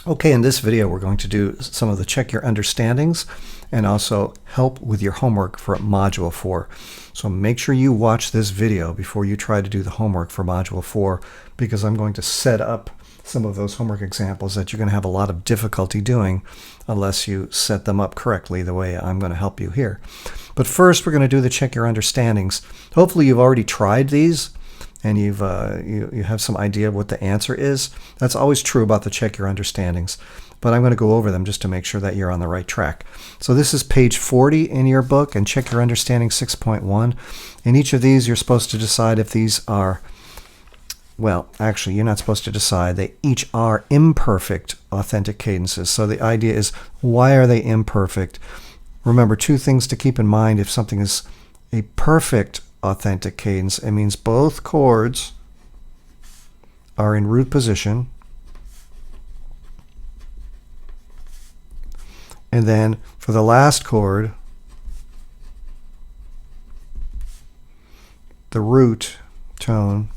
Okay, in this video we're going to do some of the check your understandings and also help with your homework for Module 4. So make sure you watch this video before you try to do the homework for Module 4, because I'm going to set up some of those homework examples that you're going to have a lot of difficulty doing unless you set them up correctly the way I'm going to help you here. But first we're going to do the check your understandings. Hopefully you've already tried these and you have some idea of what the answer is. That's always true about the check your understandings, but I'm going to go over them just to make sure that you're on the right track. So this is page 40 in your book and check your understanding 6.1. In each of these you're supposed to decide if these are, well, actually you're not supposed to decide. They each are imperfect authentic cadences. So the idea is, why are they imperfect? Remember, two things to keep in mind if something is a perfect authentic cadence. It means both chords are in root position, and then for the last chord, the root tone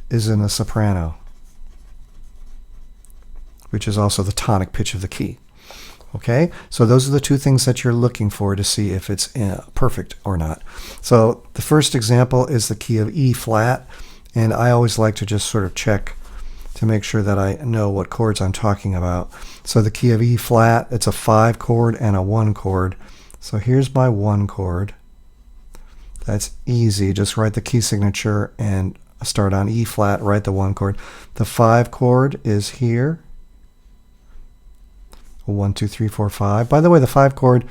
is in a soprano, which is also the tonic pitch of the key. Okay, so those are the two things that you're looking for to see if it's perfect or not. So the first example is the key of E flat, and I always like to just sort of check to make sure that I know what chords I'm talking about. So the key of E flat, it's a 5 chord and a 1 chord. So here's my 1 chord. That's easy. Just write the key signature and start on E flat, write the 1 chord. The 5 chord is here. 1, 2, 3, 4, 5. By the way, the 5 chord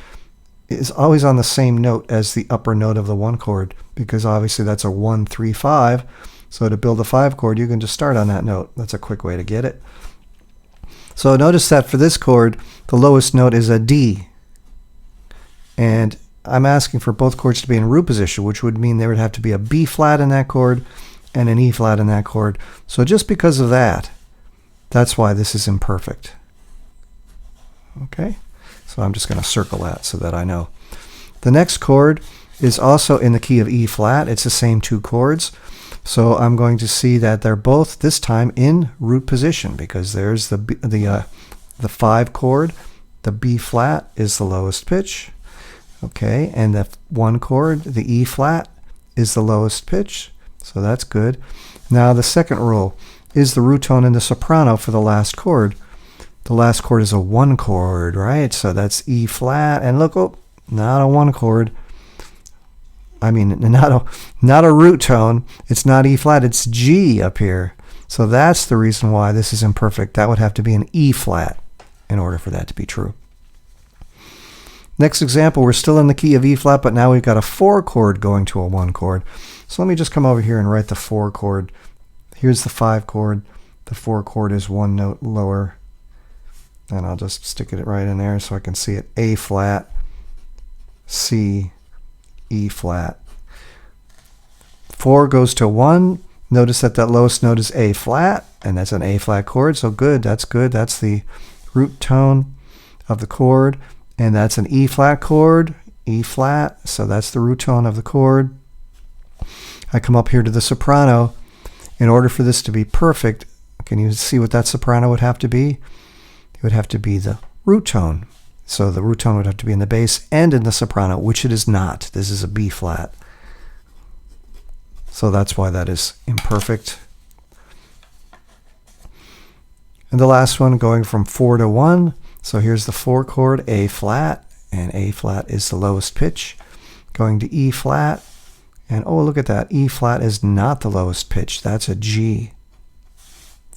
is always on the same note as the upper note of the 1 chord, because obviously that's a 1, 3, 5. So to build a 5 chord, you can just start on that note. That's a quick way to get it. So notice that for this chord, the lowest note is a D. And I'm asking for both chords to be in root position, which would mean there would have to be a B flat in that chord and an E flat in that chord. So just because of that, that's why this is imperfect. Okay, so I'm just going to circle that so that I know. The next chord is also in the key of E flat. It's the same 2 chords. So I'm going to see that they're both this time in root position, because there's the 5 chord. The B flat is the lowest pitch. Okay, and the 1 chord, the E flat, is the lowest pitch. So that's good. Now the second rule is the root tone in the soprano for the last chord. The last chord is a 1 chord, right? So that's E flat, and look, oh, not a 1 chord. I mean, not a root tone. It's not E flat, it's G up here. So that's the reason why this is imperfect. That would have to be an E flat in order for that to be true. Next example, we're still in the key of E flat, but now we've got a 4 chord going to a 1 chord. So let me just come over here and write the 4 chord. Here's the 5 chord. The 4 chord is 1 note lower. And I'll just stick it right in there so I can see it. A flat, C, E flat. 4 goes to 1. Notice that that lowest note is A flat, and that's an A flat chord. So good, that's good. That's the root tone of the chord. And that's an E flat chord, E flat. So that's the root tone of the chord. I come up here to the soprano. In order for this to be perfect, can you see what that soprano would have to be? It would have to be the root tone. So the root tone would have to be in the bass and in the soprano, which it is not. This is a B flat. So that's why that is imperfect. And the last one, going from 4 to 1. So here's the 4 chord, A flat, and A flat is the lowest pitch. Going to E flat, and oh, look at that. E flat is not the lowest pitch. That's a G.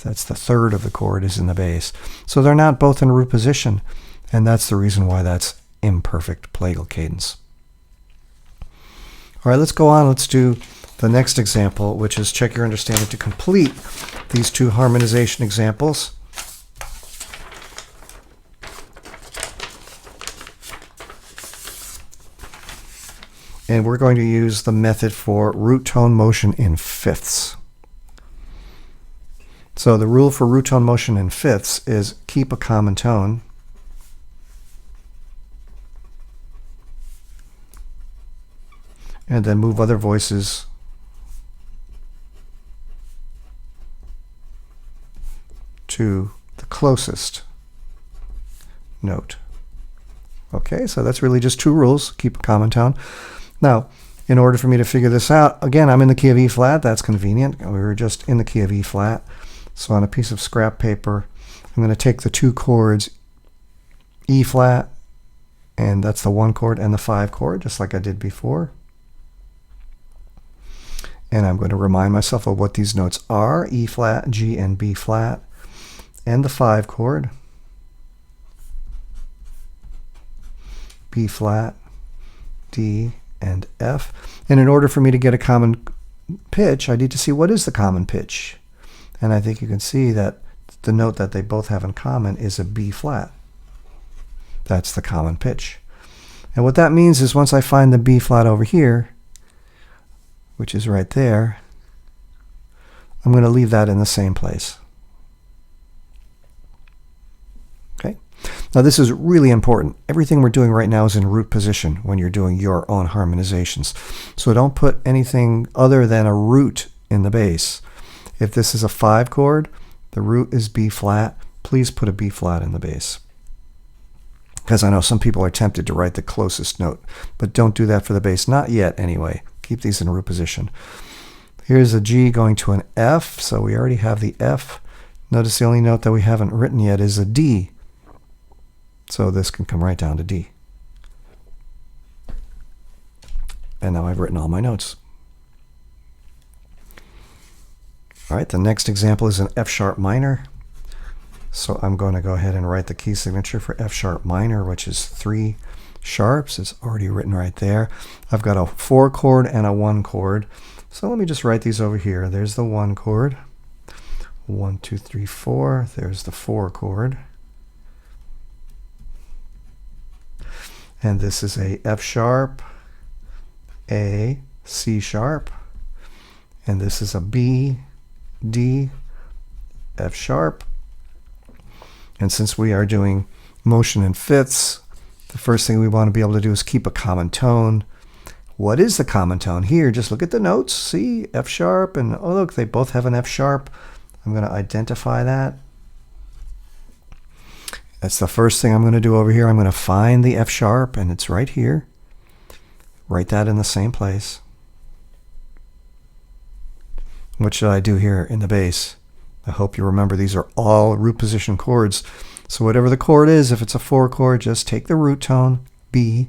That's the 3rd of the chord is in the bass. So they're not both in root position, and that's the reason why that's imperfect plagal cadence. All right, let's go on. Let's do the next example, which is check your understanding to complete these 2 harmonization examples. And we're going to use the method for root tone motion in fifths. So the rule for root tone motion in fifths is keep a common tone. And then move other voices to the closest note. Okay, so that's really just two rules. Keep a common tone. Now, in order for me to figure this out, again, I'm in the key of E flat. That's convenient. We were just in the key of E flat. So on a piece of scrap paper, I'm going to take the two chords, E flat, and that's the 1 chord, and the 5 chord, just like I did before. And I'm going to remind myself of what these notes are, E flat, G, and B flat, and the 5 chord, B flat, D, and F. And in order for me to get a common pitch, I need to see what is the common pitch. And I think you can see that the note that they both have in common is a B flat. That's the common pitch. And what that means is once I find the B flat over here, which is right there, I'm going to leave that in the same place. Okay? Now this is really important. Everything we're doing right now is in root position when you're doing your own harmonizations. So don't put anything other than a root in the bass. If this is a 5 chord, the root is B flat. Please put a B flat in the bass. Because I know some people are tempted to write the closest note, but don't do that for the bass. Not yet, anyway. Keep these in root position. Here's a G going to an F, so we already have the F. Notice the only note that we haven't written yet is a D. So this can come right down to D. And now I've written all my notes. All right, the next example is an F sharp minor. So I'm going to go ahead and write the key signature for F sharp minor, which is 3 sharps. It's already written right there. I've got a 4 chord and a 1 chord. So let me just write these over here. There's the 1 chord. 1, 2, 3, 4. There's the 4 chord. And this is a F sharp, A, C sharp. And this is a B, D, F sharp. And since we are doing motion in fifths, the first thing we want to be able to do is keep a common tone. What is the common tone? Here, just look at the notes. See, F sharp, and oh look, they both have an F sharp. I'm going to identify that. That's the first thing I'm going to do over here. I'm going to find the F sharp, and it's right here. Write that in the same place. What should I do here in the bass? I hope you remember these are all root position chords. So whatever the chord is, if it's a 4 chord, just take the root tone, B,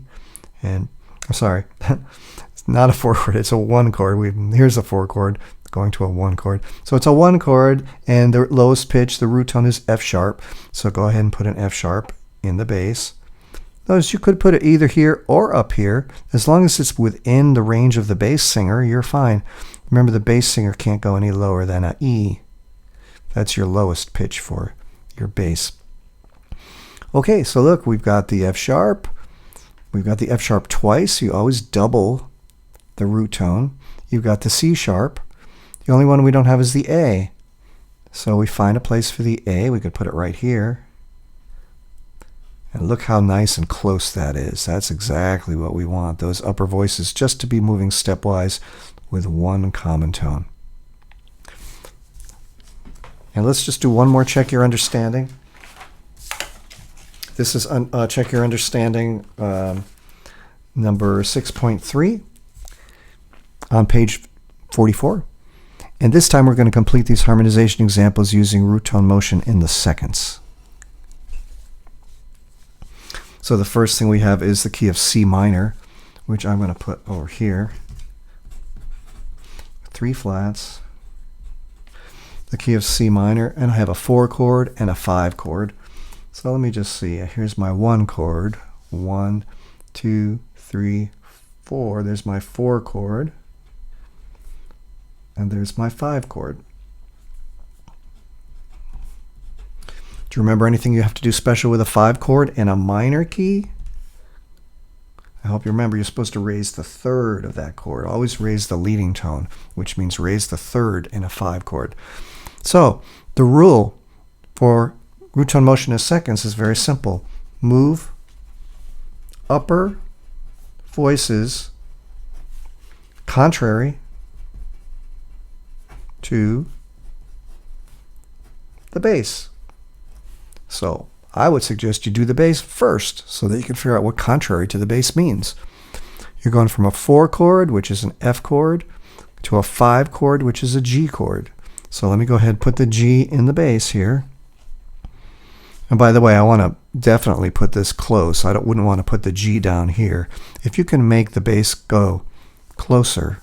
and, I'm sorry, it's not a 4 chord, it's a 1 chord. Here's a 4 chord going to a 1 chord. So it's a 1 chord, and the lowest pitch, the root tone is F sharp. So go ahead and put an F sharp in the bass. Notice you could put it either here or up here. As long as it's within the range of the bass singer, you're fine. Remember, the bass singer can't go any lower than an E. That's your lowest pitch for your bass. Okay, so look, we've got the F sharp. We've got the F sharp twice. You always double the root tone. You've got the C sharp. The only one we don't have is the A. So we find a place for the A. We could put it right here. And look how nice and close that is. That's exactly what we want. Those upper voices just to be moving stepwise with one common tone. And let's just do one more check your understanding. This is check your understanding number 6.3 on page 44. And this time we're going to complete these harmonization examples using root tone motion in the seconds. So the first thing we have is the key of C minor, which I'm going to put over here. 3 flats. The key of C minor, and I have a 4 chord and a 5 chord. So let me just see. Here's my 1 chord. 1, 2, 3, 4. There's my 4 chord. And there's my 5 chord. Do you remember anything you have to do special with a 5 chord and a minor key? I hope you remember you're supposed to raise the third of that chord. Always raise the leading tone, which means raise the third in a 5 chord. So the rule for root tone motion in seconds is very simple. Move upper voices contrary to the bass. So I would suggest you do the bass first so that you can figure out what contrary to the bass means. You're going from a 4 chord, which is an F chord, to a 5 chord, which is a G chord. So let me go ahead and put the G in the bass here. And by the way, I want to definitely put this close. I wouldn't want to put the G down here. If you can make the bass go closer,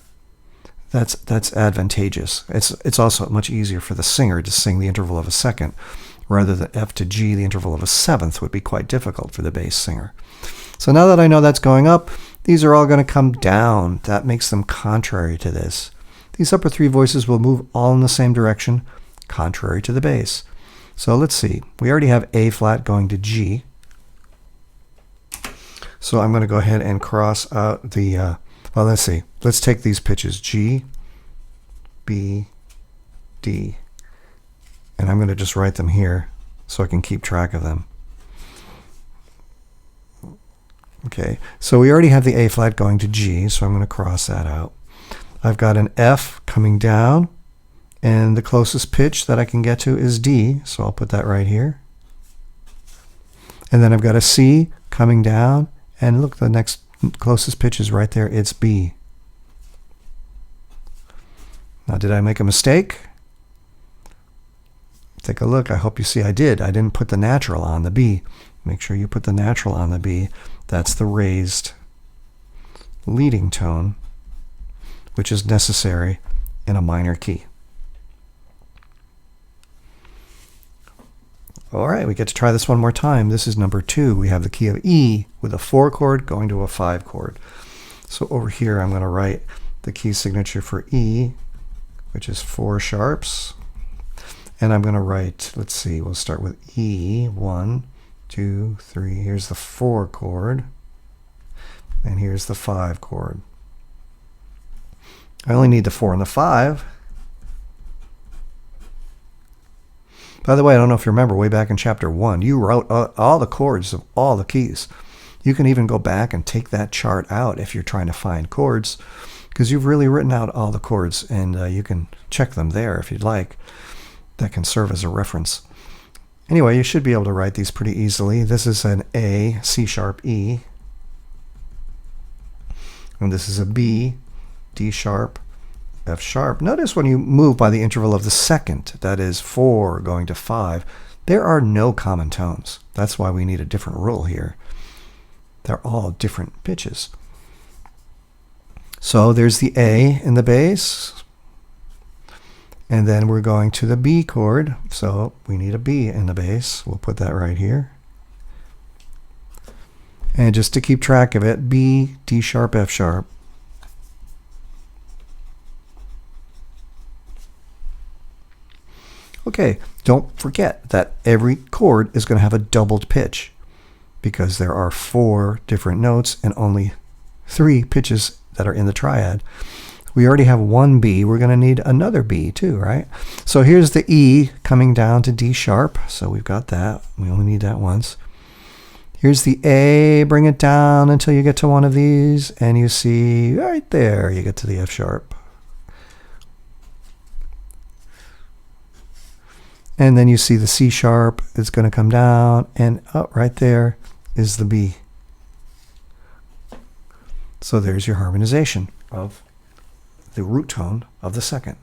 that's advantageous. It's also much easier for the singer to sing the interval of a second, rather than F to G, the interval of a seventh would be quite difficult for the bass singer. So now that I know that's going up, these are all going to come down. That makes them contrary to this. These upper 3 voices will move all in the same direction, contrary to the bass. So let's see. We already have A flat going to G. So I'm going to go ahead and cross out the, well, let's see. Let's take these pitches, G, B, D. And I'm going to just write them here so I can keep track of them. Okay, so we already have the A flat going to G, so I'm going to cross that out. I've got an F coming down, and the closest pitch that I can get to is D, so I'll put that right here. And then I've got a C coming down, and look, the next closest pitch is right there, it's B. Now, did I make a mistake? Take a look. I hope you see I did. I didn't put the natural on the B. Make sure you put the natural on the B. That's the raised leading tone, which is necessary in a minor key. All right, we get to try this one more time. This is number 2. We have the key of E with a 4 chord going to a 5 chord. So over here, I'm going to write the key signature for E, which is 4 sharps. And I'm going to write, let's see, we'll start with E, 1, 2, 3. Here's the 4 chord. And here's the 5 chord. I only need the 4 and the 5. By the way, I don't know if you remember, way back in chapter 1, you wrote all the chords of all the keys. You can even go back and take that chart out if you're trying to find chords, because you've really written out all the chords, and you can check them there if you'd like. That can serve as a reference. Anyway, you should be able to write these pretty easily. This is an A, C sharp, E. And this is a B, D sharp, F sharp. Notice when you move by the interval of the second, that is 4 going to 5, there are no common tones. That's why we need a different rule here. They're all different pitches. So there's the A in the bass. And then we're going to the B chord, so we need a B in the bass. We'll put that right here. And just to keep track of it, B, D sharp, F sharp. Okay, don't forget that every chord is going to have a doubled pitch because there are 4 different notes and only 3 pitches that are in the triad. We already have 1 B. We're going to need another B too, right? So here's the E coming down to D sharp. So we've got that. We only need that once. Here's the A. Bring it down until you get to one of these. And you see right there, you get to the F sharp. And then you see the C sharp is going to come down. And up right there is the B. So there's your harmonization of the root tone of the second.